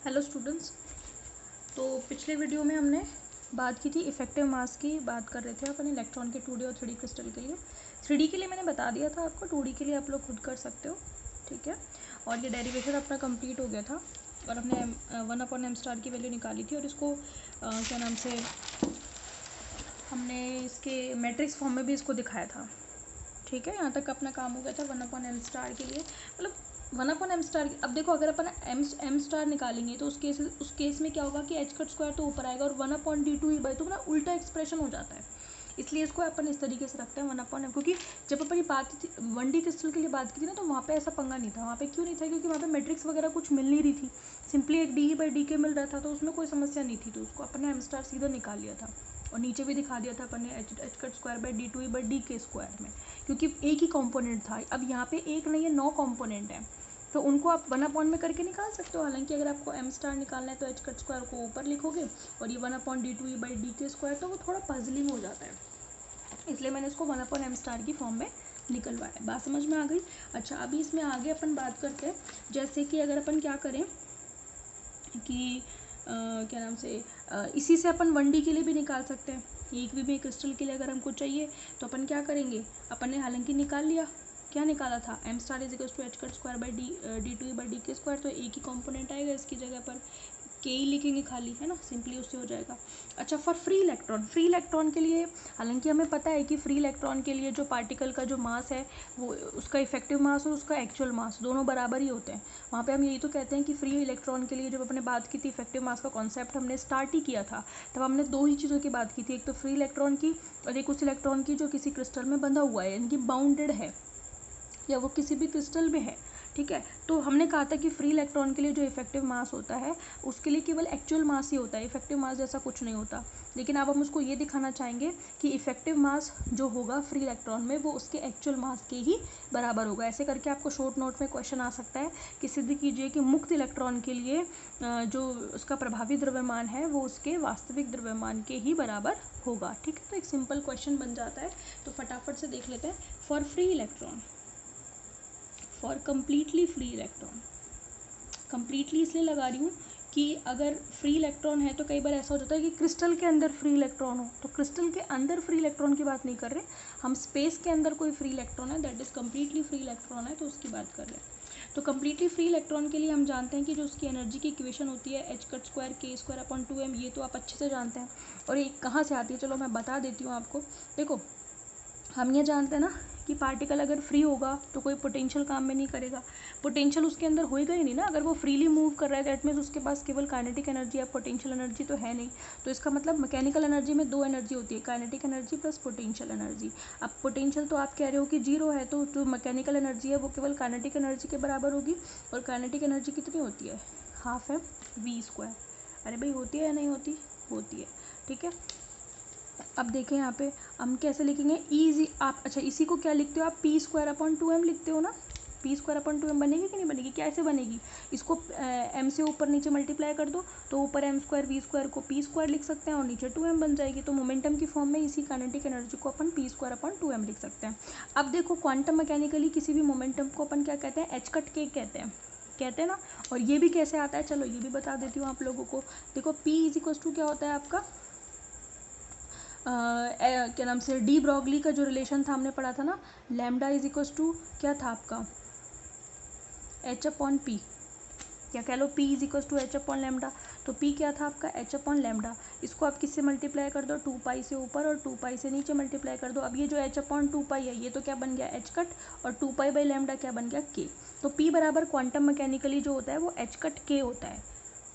Hello students. तो पिछले video में हमने बात की थी इफेक्टिव मास की, बात कर रहे थे अपन इलेक्ट्रॉन के 2D और 3D क्रिस्टल के लिए। 3D के लिए मैंने बता दिया था आपको, 2D के लिए आप लोग खुद कर सकते हो, ठीक है। और ये डेरिवेशन अपना कंप्लीट हो गया था और हमने 1/m² की वैल्यू निकाली थी और इसको क्या नाम से हमने इसके मैट्रिक्स फॉर्म में भी इसको दिखाया था, ठीक है। यहाँ तक अपना काम हो गया था 1/m² के लिए, मतलब 1/m²। अब देखो, अगर अपन m² निकालेंगे तो उस केस में क्या होगा कि h² तो ऊपर आएगा और 1/d2 तो ना उल्टा एक्सप्रेशन हो जाता है। इसलिए इसको अपन इस तरीके से रखते हैं 1/m, क्योंकि जब अपन ये बात 1D क्रिस्टल के लिए बात की थी ना, तो वहाँ पे ऐसा पंगा नहीं था। वहाँ पे क्यों नहीं था? क्योंकि वहाँ पे मैट्रिक्स वगैरह कुछ मिल नहीं रही थी, सिंपली एक d/dk मिल रहा था, तो उसमें कोई समस्या नहीं थी। तो उसको अपन ने m² सीधा निकाल लिया था और नीचे भी दिखा दिया था अपन ने h²/d2/dk² में, क्योंकि एक ही कंपोनेंट था। अब यहाँ पे एक नहीं है, 9 कंपोनेंट हैं, तो उनको आप 1/m में करके निकाल सकते हो। हालांकि अगर आपको m² निकालना है तो h² को ऊपर लिखोगे और ये 1/d2/dk² तो वो थोड़ा पजलिंग हो जाता है, इसलिए मैंने इसको 1/m² की फॉर्म में निकलवाया। बात समझ में आ गई? अच्छा, अभी इसमें आगे अपन बात करते हैं, जैसे कि अगर अपन क्या करें कि क्या नाम से इसी से अपन 1D के लिए भी निकाल सकते हैं। एक भी क्रिस्टल के लिए अगर हमको चाहिए तो अपन क्या करेंगे, अपन ने हालांकि निकाल लिया, क्या निकाला था, m² = h²/d2/dk²। तो एक ही कंपोनेंट आएगा, इसकी जगह पर के ही लिखेंगे खाली, है ना, सिंपली उससे हो जाएगा। अच्छा, फॉर फ्री इलेक्ट्रॉन के लिए, हालांकि हमें पता है कि फ्री इलेक्ट्रॉन के लिए जो पार्टिकल का जो मास है, वो उसका इफेक्टिव मास और उसका एक्चुअल मास दोनों बराबर ही होते हैं। वहाँ पे हम यही तो कहते हैं कि फ्री इलेक्ट्रॉन के लिए जब अपने बात की थी इफेक्टिव मास का कॉन्सेप्ट हमने स्टार्ट ही किया था, तब हमने दो ही चीज़ों की बात की थी, एक तो फ्री इलेक्ट्रॉन की और एक उस इलेक्ट्रॉन की जो किसी क्रिस्टल में बंधा हुआ है, यानी कि बाउंडेड है या वो किसी भी क्रिस्टल में है, ठीक है। तो हमने कहा था कि फ्री इलेक्ट्रॉन के लिए जो इफेक्टिव मास होता है उसके लिए केवल एक्चुअल मास ही होता है, इफेक्टिव मास जैसा कुछ नहीं होता। लेकिन अब हम उसको ये दिखाना चाहेंगे कि इफेक्टिव मास जो होगा फ्री इलेक्ट्रॉन में वो उसके एक्चुअल मास के ही बराबर होगा। ऐसे करके आपको शॉर्ट नोट में क्वेश्चन आ सकता है कि सिद्ध कीजिए कि मुक्त इलेक्ट्रॉन के लिए जो उसका प्रभावी द्रव्यमान है वो उसके वास्तविक द्रव्यमान के ही बराबर होगा, ठीक है। तो एक सिंपल क्वेश्चन बन जाता है, तो फटाफट से देख लेते हैं। For free electron, for completely free electron, completely इसलिए लगा रही हूँ कि अगर फ्री इलेक्ट्रॉन है तो कई बार ऐसा हो जाता है कि क्रिस्टल के अंदर फ्री इलेक्ट्रॉन हो, तो क्रिस्टल के अंदर फ्री इलेक्ट्रॉन की बात नहीं कर रहे हम, स्पेस के अंदर कोई फ्री इलेक्ट्रॉन है, that is completely free electron है, तो उसकी बात कर रहे हैं। तो कम्प्लीटली फ्री इलेक्ट्रॉन के लिए हम जानते हैं कि जो उसकी एनर्जी की इक्वेशन होती है h²k²/2m, ये तो आप अच्छे से जानते हैं। और ये कहाँ से आती है, चलो मैं बता देती हूँ आपको। देखो, हम ये जानते हैं ना कि पार्टिकल अगर फ्री होगा तो कोई पोटेंशियल काम में नहीं करेगा, पोटेंशियल उसके अंदर होएगा ही नहीं ना। अगर वो फ्रीली मूव कर रहा है दैट मीन्स उसके पास केवल काइनेटिक एनर्जी या पोटेंशियल एनर्जी तो है नहीं। तो इसका मतलब मैकेनिकल एनर्जी में दो एनर्जी होती है, kinetic energy plus potential energy. अब पोटेंशियल तो आप कह रहे हो कि 0 है, तो जो मैकेनिकल एनर्जी है वो केवल काइनेटिक एनर्जी के बराबर होगी। और काइनेटिक एनर्जी कितनी होती है, 12m²। अरे भाई, होती है या नहीं होती? होती है, ठीक है। अब देखें यहाँ पे हम कैसे लिखेंगे, ईजी आप, अच्छा इसी को क्या लिखते हो आप, p²/2m लिखते हो ना। p²/2m बनेगी कि नहीं बनेगी, कैसे बनेगी? इसको m से ऊपर नीचे मल्टीप्लाई कर दो तो ऊपर m² v² को p² लिख सकते हैं और नीचे 2m बन जाएगी। तो मोमेंटम की फॉर्म में इसी काइनेटिक एनर्जी को अपन p²/2m लिख सकते हैं। अब देखो, क्वांटम मैकेनिकली किसी भी मोमेंटम को अपन क्या कहते हैं, h⁻k कहते हैं ना। और ये भी कैसे आता है, चलो ये भी बता देती हूँ आप लोगों को। देखो, p = क्या होता है आपका, क्या नाम से, डी ब्रॉगली का जो रिलेशन था हमने पढ़ा था ना, लैम्डा = क्या था आपका, h/p, क्या कह लो, p = h/λ। तो p क्या था आपका, h/λ। इसको आप किससे मल्टीप्लाई कर दो, 2π से ऊपर और 2π से नीचे मल्टीप्लाई कर दो। अब ये जो h/2π है ये तो क्या बन गया, h⁻, और 2π/λ क्या बन गया, k। तो p बराबर क्वांटम मैकेनिकली जो होता है वो h⁻k होता है,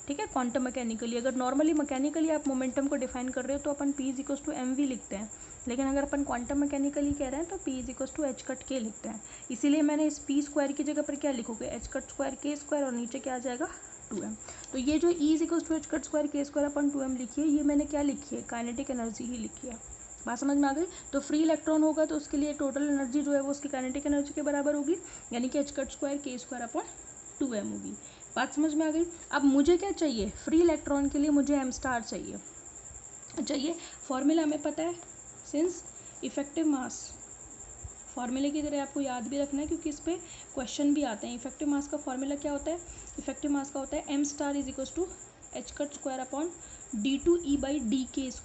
ठीक है। क्वांटम मैकेनिकली, अगर नॉर्मली मैकेनिकली आप मोमेंटम को डिफाइन कर रहे हो तो अपन p = mv लिखते हैं, लेकिन अगर अपन क्वांटम मैकेनिकली कह रहे हैं तो p = h⁻k लिखते हैं। इसीलिए मैंने इस p² की जगह पर क्या लिखोगे, h²k² और नीचे क्या आ जाएगा, 2m। तो ये जो E = h²k²/2m लिखी है, ये मैंने क्या लिखी है, काइनेटिक एनर्जी ही लिखी है। बात समझ में आ गई? तो फ्री इलेक्ट्रॉन होगा तो उसके लिए टोटल एनर्जी जो है वो उसकी काइनेटिक एनर्जी के बराबर होगी, यानी कि h²k²/2m होगी। बात समझ में आ गई? अब मुझे क्या चाहिए, फ्री इलेक्ट्रॉन के लिए मुझे m* चाहिए। फॉर्मूला हमें पता है, सिंस इफेक्टिव मास फॉर्मूले की तरह आपको याद भी रखना है, क्योंकि इस पर क्वेश्चन भी आते हैं। इफेक्टिव मास का फॉर्मूला क्या होता है? इफेक्टिव मास का होता है m star is equal to h cut square upon d2e/dk²।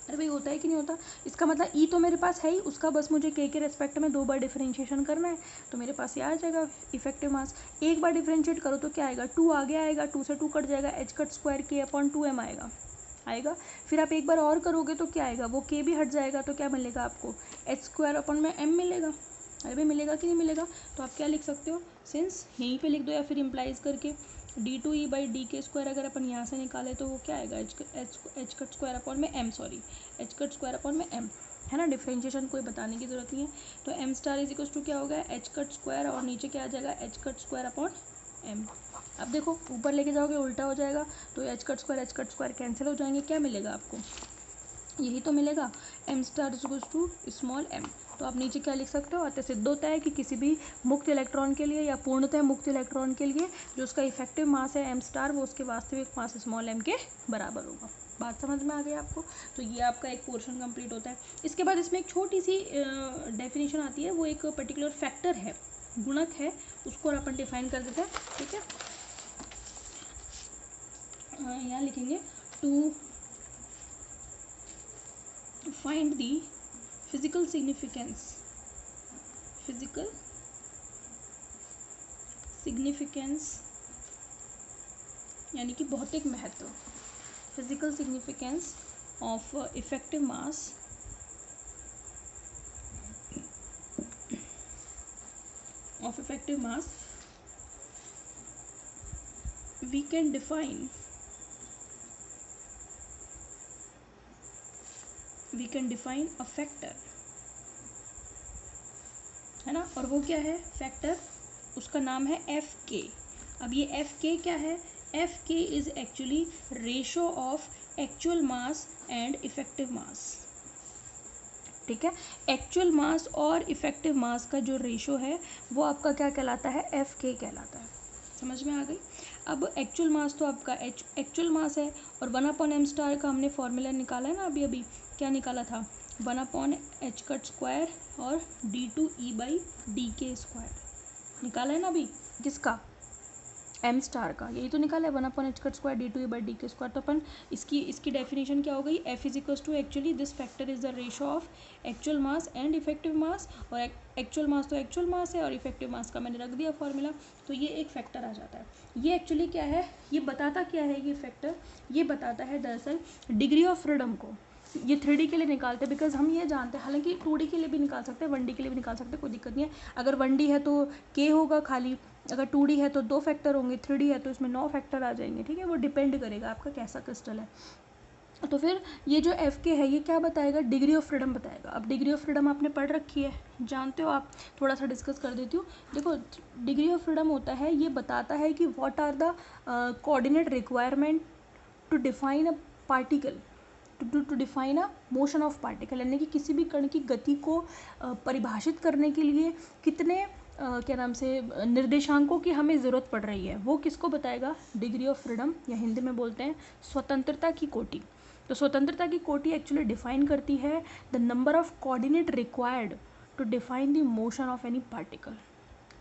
अरे भाई होता है कि नहीं होता? इसका मतलब ई तो मेरे पास है ही, उसका बस मुझे के रेस्पेक्ट में 2 बार डिफरेंशिएशन करना है, तो मेरे पास ये आ जाएगा इफेक्टिव मास। एक बार डिफरेंशिएट करो तो क्या आएगा? 2 आगे आएगा, 2 से 2 कट जाएगा, h cut square k upon 2m आएगा। फिर आप एक बार और करोगे तो क्या आएगा? वो k भी हट जाएगा, तो क्या मिलेगा आपको? h स्क्वायर अपॉन में m मिलेगा। अरे भाई मिलेगा कि नहीं मिलेगा? तो आप क्या लिख सकते हो? सिंस यहीं पे लिख दो, या फिर इम्प्लाइज करके d2e/dk² अगर अपन यहाँ से निकाले तो वो क्या आएगा? h कट स्क्वायर अपॉन में m, h cut square upon में m, है ना। डिफरेंशिएशन कोई बताने की जरूरत नहीं है। तो m star is equal to क्या हो गया? h कट स्क्वायर, और नीचे क्या आ जाएगा? h cut square upon m। अब देखो ऊपर लेके जाओगे उल्टा हो जाएगा, तो h कट स्क्वायर कैंसिल हो जाएंगे, क्या मिलेगा आपको? यही तो मिलेगा, m star is equal to small m। तो आप नीचे क्या लिख सकते हो? अतः सिद्ध होता है कि किसी भी मुक्त इलेक्ट्रॉन के लिए या पूर्णतः मुक्त इलेक्ट्रॉन के लिए जो उसका इफेक्टिव मास है m स्टार, वो उसके वास्तविक मास स्मॉल m के बराबर होगा। बात समझ में आ गई आपको? तो ये आपका एक पोर्शन कंप्लीट होता है। इसके बाद इसमें एक छोटी सी डेफिनेशन आती है, वो एक पर्टिकुलर फैक्टर है, गुणक है, उसको अपन डिफाइन कर देते हैं। ठीक है, यहाँ लिखेंगे to find the physical significance यानी कि भौतिक महत्व, physical significance of effective mass we can define a factor, है ना। और वो क्या है फैक्टर? उसका नाम है Fk। अब ये Fk क्या है? Fk is actually ratio of actual mass and effective mass. ठीक है, एक्चुअल मास और इफेक्टिव मास का जो रेशो है वो आपका क्या कहलाता है? Fk कहलाता है। समझ में आ गई? अब एक्चुअल मास तो आपका एक्चुअल मास है, और 1/m स्टार का हमने फॉर्मूला निकाला है ना अभी क्या निकाला था? 1/h कट स्क्वायर और d2e/dk² निकाला है ना अभी। किसका? m स्टार का, यही तो निकाला है 1/h कट स्क्वायर d2e/dk²। तो अपन इसकी डेफिनेशन क्या हो गई? f is equal to actually this factor is the ratio of actual mass and effective mass, और एक्चुअल मास तो एक्चुअल मास है और इफेक्टिव मास का मैंने रख दिया फॉर्मूला, तो ये एक फैक्टर आ जाता है। ये एक्चुअली क्या है? ये बताता क्या है ये फैक्टर? ये बताता है दरअसल डिग्री ऑफ फ्रीडम को। ये 3D के लिए निकालते हैं, बिकॉज हम ये जानते हैं, हालांकि 2D के लिए भी निकाल सकते हैं, 1D के लिए भी निकाल सकते हैं, कोई दिक्कत नहीं है। अगर 1D है तो k होगा खाली, अगर 2D है तो 2 फैक्टर होंगे, 3D है तो इसमें 9 फैक्टर आ जाएंगे। ठीक है, वो डिपेंड करेगा आपका कैसा क्रिस्टल है। तो फिर ये जो Fk है ये क्या बताएगा? डिग्री ऑफ फ्रीडम बताएगा। अब डिग्री ऑफ फ्रीडम आपने पढ़ रखी है, जानते हो आप, थोड़ा सा डिस्कस कर देती हूँ। देखो डिग्री ऑफ फ्रीडम होता है, ये बताता है कि what are the coordinate requirement to define a particle, to define a motion of particle, यानी कि किसी भी कण की गति को परिभाषित करने के लिए कितने क्या नाम से निर्देशांकों की हमें ज़रूरत पड़ रही है, वो किसको बताएगा? डिग्री ऑफ फ्रीडम, या हिंदी में बोलते हैं स्वतंत्रता की कोटि। तो स्वतंत्रता की कोटि एक्चुअली डिफाइन करती है the number of coordinate required to define the motion of any particle.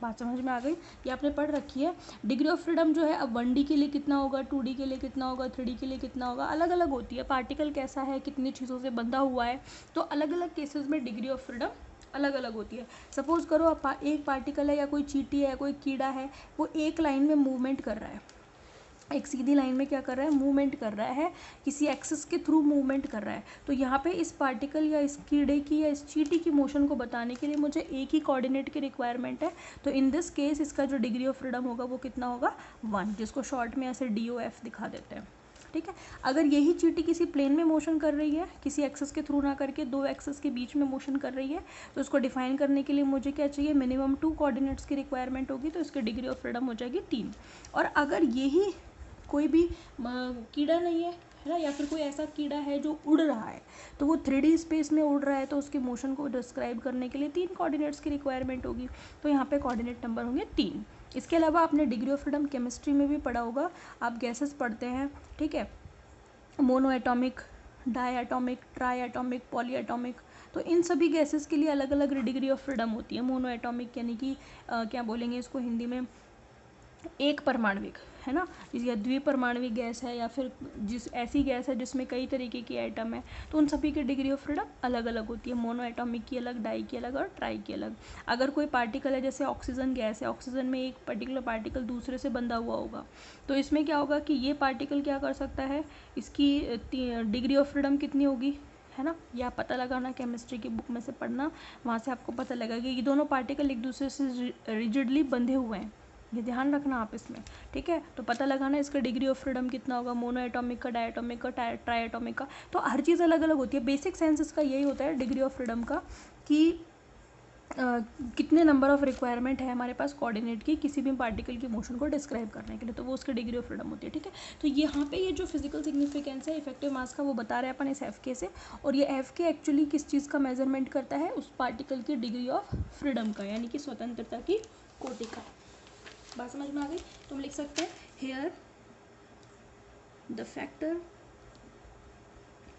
बात समझ में आ गई? ये आपने पढ़ रखी है। डिग्री ऑफ फ्रीडम जो है अब 1D के लिए कितना होगा, 2D के लिए कितना होगा, 3D के लिए कितना होगा, अलग अलग होती है। पार्टिकल कैसा है, कितनी चीज़ों से बंधा हुआ है, तो अलग अलग केसेस में डिग्री ऑफ फ्रीडम अलग अलग होती है। सपोज़ करो आप एक पार्टिकल है या कोई चींटी है, कोई कीड़ा है, वो एक लाइन में मूवमेंट कर रहा है, एक सीधी लाइन में क्या कर रहा है? मूवमेंट कर रहा है, किसी एक्सिस के थ्रू मूवमेंट कर रहा है। तो यहाँ पे इस पार्टिकल या इस कीड़े की या इस चींटी की मोशन को बताने के लिए मुझे एक ही कोऑर्डिनेट की रिक्वायरमेंट है। तो इन दिस केस इसका जो डिग्री ऑफ फ्रीडम होगा वो कितना होगा? 1, जिसको शॉर्ट में ऐसे DOF दिखा देते हैं। ठीक है, अगर यही चींटी किसी प्लेन में मोशन कर रही है, किसी एक्सिस के थ्रू ना करके 2 एक्सिस के बीच में मोशन कर रही है, तो उसको डिफाइन करने के लिए मुझे क्या चाहिए? मिनिमम 2 कोऑर्डिनेट्स की रिक्वायरमेंट होगी, तो इसकी डिग्री ऑफ फ्रीडम हो जाएगी 3। और अगर यही कोई भी कीड़ा नहीं है ना, या फिर कोई ऐसा कीड़ा है जो उड़ रहा है, तो वो 3D स्पेस में उड़ रहा है, तो उसके मोशन को डिस्क्राइब करने के लिए 3 कोऑर्डिनेट्स की रिक्वायरमेंट होगी। तो यहाँ पे कोऑर्डिनेट नंबर होंगे 3। इसके अलावा आपने डिग्री ऑफ फ्रीडम केमिस्ट्री में भी पढ़ा होगा, आप गैसेस पढ़ते हैं। ठीक है, monoatomic, diatomic, triatomic, polyatomic, तो इन सभी गैसेस के लिए अलग अलग डिग्री ऑफ फ्रीडम होती है। मोनो एटॉमिक यानी कि क्या बोलेंगे इसको हिंदी में, एक परमाणविक, है ना, या द्विपरमाणविक गैस है, या फिर जिस ऐसी गैस है जिसमें कई तरीके की एटम है, तो उन सभी की डिग्री ऑफ फ्रीडम अलग अलग होती है। मोनो एटॉमिक की अलग, डाई की अलग और ट्राई की अलग। अगर कोई पार्टिकल है, जैसे ऑक्सीजन गैस है, ऑक्सीजन में एक पर्टिकुलर पार्टिकल दूसरे से बंधा हुआ होगा, तो इसमें क्या होगा कि ये पार्टिकल क्या कर सकता है, इसकी डिग्री ऑफ फ्रीडम कितनी होगी, है ना, ये आप पता लगाना, केमिस्ट्री की बुक में से पढ़ना, वहाँ से आपको पता लगेगा कि ये दोनों पार्टिकल एक दूसरे से रिजिडली बंधे हुए हैं, ये ध्यान रखना आप इसमें, ठीक है। तो पता लगाना इसका डिग्री ऑफ फ्रीडम कितना होगा, मोनो एटॉमिक का, डायटॉमिक का, ट्राई एटॉमिक का। तो हर चीज़ अलग अलग होती है। बेसिक सेंस इसका यही होता है डिग्री ऑफ फ्रीडम का, कि कितने नंबर ऑफ रिक्वायरमेंट है हमारे पास कोऑर्डिनेट की किसी भी पार्टिकल की मोशन को डिस्क्राइब करने के लिए, तो वो उसकी डिग्री ऑफ फ्रीडम होती है, ठीक है। तो यहाँ पे ये जो फिजिकल सिग्निफिकेंस है इफेक्टिव मास का, वो बता रहे हैं अपन इस एफ के से, और ये एफ के एक्चुअली किस चीज़ का मेजरमेंट करता है, उस पार्टिकल की डिग्री ऑफ फ्रीडम का, यानी कि स्वतंत्रता की कोटि का। बात समझ में आ गई? तो हम लिख सकते हैं हेयर द फैक्टर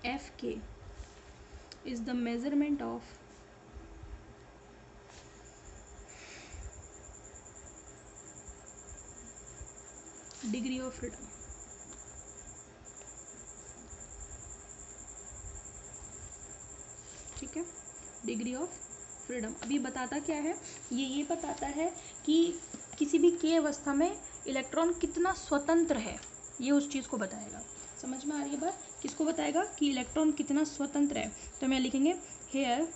एफ के is the measurement of degree of freedom. ठीक है, डिग्री ऑफ फ्रीडम। अभी बताता क्या है, ये बताता है कि किसी भी के अवस्था में इलेक्ट्रॉन कितना स्वतंत्र है, ये उस चीज़ को बताएगा। समझ में आ रही है बात? किसको बताएगा कि इलेक्ट्रॉन कितना स्वतंत्र है। तो हम लिखेंगे हेयर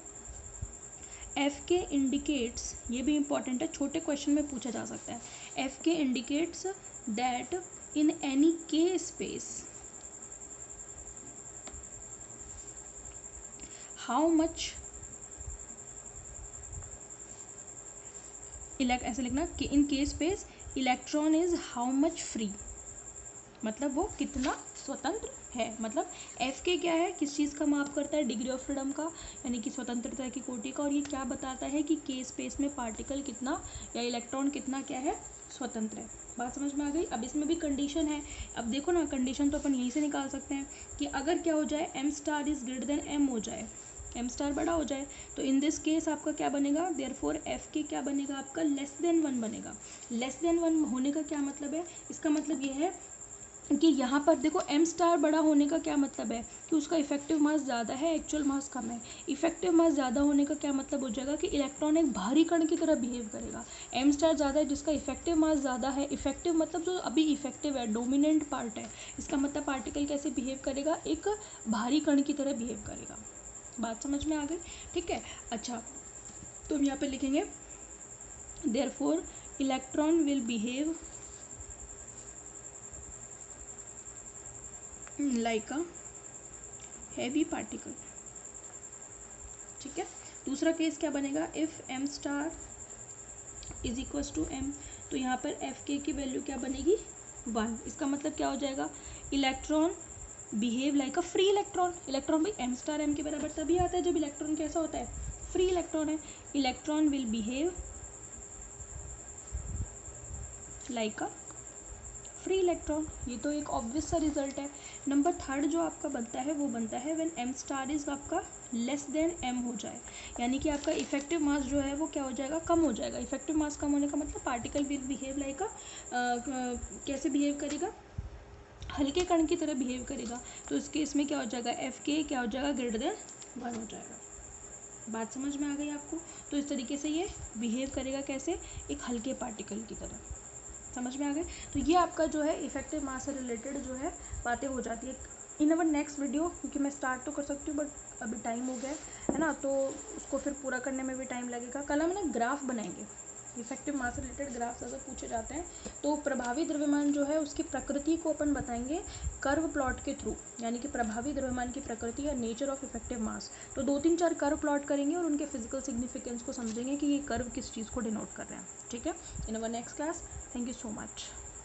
एफ के इंडिकेट्स, ये भी इंपॉर्टेंट है, छोटे क्वेश्चन में पूछा जा सकता है। एफ के इंडिकेट्स दैट इन एनी के स्पेस हाउ मच, ऐसे लिखना कि इन के space electron is how much free, मतलब वो कितना स्वतंत्र है। मतलब एफ के क्या है, किस चीज़ का माप करता है, डिग्री ऑफ फ्रीडम का, यानी कि स्वतंत्रता की कोटि का। और ये क्या बताता है कि के स्पेस में पार्टिकल कितना या इलेक्ट्रॉन कितना क्या है, स्वतंत्र है। बात समझ में आ गई? अब इसमें भी कंडीशन है। अब देखो ना, कंडीशन तो अपन यहीं से निकाल सकते हैं कि अगर क्या हो जाए, M star is greater than M हो जाए, एम स्टार बड़ा हो जाए, तो इन दिस केस आपका क्या बनेगा, देयरफॉर एफ के क्या बनेगा आपका, लेस देन 1 बनेगा। लेस देन 1 होने का क्या मतलब है, इसका मतलब ये है कि यहाँ पर देखो एम स्टार बड़ा होने का क्या मतलब है कि उसका इफेक्टिव मास ज़्यादा है, एक्चुअल मास कम है। इफेक्टिव मास ज़्यादा होने का क्या मतलब हो जाएगा कि इलेक्ट्रॉन एक भारी कण की तरह बिहेव करेगा। एम स्टार ज़्यादा है जिसका इफेक्टिव मास ज़्यादा है, इफेक्टिव मतलब जो अभी इफेक्टिव है, डोमिनेंट पार्ट है, इसका मतलब पार्टिकल कैसे बिहेव करेगा, एक भारी कण की तरह बिहेव करेगा। बात समझ में आ गई? ठीक है। अच्छा, तो हम यहाँ पे लिखेंगे therefore electron will behave like a heavy particle. ठीक है। दूसरा केस क्या बनेगा, if M star is equals to M, तो यहाँ पर एफ के की वैल्यू क्या बनेगी, 1। इसका मतलब क्या हो जाएगा, electron behave like a free electron. Electron भाई एम स्टार एम के बराबर तभी आता है जब इलेक्ट्रॉन कैसा होता है, फ्री इलेक्ट्रॉन है। Electron will behave like a free electron, ये तो एक ऑब्वियस सा रिजल्ट है। नंबर 3 जो आपका बनता है वो बनता है व्हेन एम स्टार इज आपका लेस देन एम हो जाए, यानी कि आपका इफेक्टिव मास जो है वो क्या हो जाएगा, कम हो जाएगा। इफेक्टिव मास कम होने का मतलब पार्टिकल विल बिहेव लाइक अ कैसे बिहेव करेगा, हल्के कण की तरह बिहेव करेगा। तो इस केस में क्या हो जाएगा, एफ के क्या हो जाएगा, ग्रेटर देन 1 हो जाएगा। बात समझ में आ गई आपको? तो इस तरीके से ये बिहेव करेगा कैसे, एक हल्के पार्टिकल की तरह। समझ में आ गए? तो ये आपका जो है इफेक्टिव मास से रिलेटेड जो है बातें हो जाती है इन अवर नेक्स्ट वीडियो, क्योंकि मैं स्टार्ट तो कर सकती हूँ बट अभी टाइम हो गया है ना, तो उसको फिर पूरा करने में भी टाइम लगेगा। कल हम ना ग्राफ बनाएंगे, इफेक्टिव मास से रिलेटेड ग्राफ्स अगर पूछे जाते हैं तो प्रभावी द्रव्यमान जो है उसकी प्रकृति को अपन बताएंगे कर्व प्लॉट के थ्रू, यानी कि प्रभावी द्रव्यमान की प्रकृति या नेचर ऑफ इफेक्टिव मास। तो 2-3-4 कर्व प्लॉट करेंगे और उनके फिजिकल सिग्निफिकेंस को समझेंगे कि ये कर्व किस चीज़ को डिनोट कर रहे हैं। ठीक है, in our next class. Thank you so much.